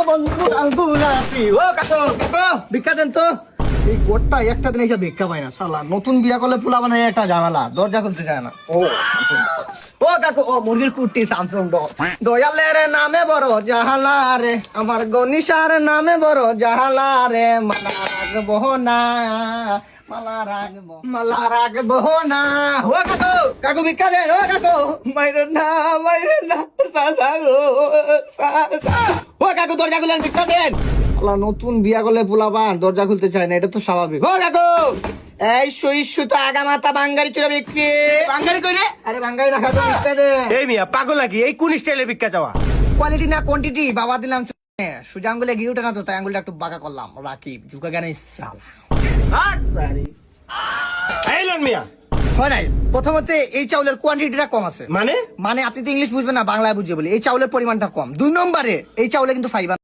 বন্ধু আঙ্গুলাটি ও কাকু কাকু ভিক্ষা দেন তো। এই গোটটা একটা দিন এসে ভিক্ষা পায় না সালা। নতুন বিয়া করলে পোলা বানায় একটা ঝামেলা, দরজা খুলতে চায় না। ও কাকু ও মুরগির কুটি স্যামসং দয়ালের নামে বড় জাহালা রে, আমার গনিশার নামে বড় জাহালা রে, মালা রাখবো না মালা রাখবো না। ও কাকু কাকু ভিক্ষা দেন ও কাকু। মাইরে না সাসা গো সাসা। ও কাকু দরজা খুলেন ভিক্ষা দেন। আল্লাহ নতুন বিয়া করলে পোলাপান দরজা খুলতে চায় না, এটা তো স্বাভাবিক। ও কাকু এই সইসু তো আগা মাথা বাঙ্গারি চুরা বিক্রি। বাঙালি কই রে? আরে বাঙ্গারি রাখা তো ভিক্ষা দেন। এই মিয়া পাগল নাকি? এই কোন স্টাইলে ভিক্ষা চাওয়া? কোয়ালিটি না কোয়ান্টিটি বাবা দিলাম। সোজা আঙ্গুলে গিয়ে উঠে না তো, তাই আঙ্গুলটা একটু বাঁকা করলাম। রাকিব ঝুঁকা জ্ঞানে সালা। এই লন মিয়া। হয় নাই, প্রথমত এই চাউলের কোয়ান্টিটিটা কম আছে। মানে মানে আপনি তো ইংলিশ বুঝবেন না, বাংলায় বুঝবে বলি। এই চাউলের পরিমাণটা কম। 2 নম্বরে এই চাউলে কিন্তু ফাইবার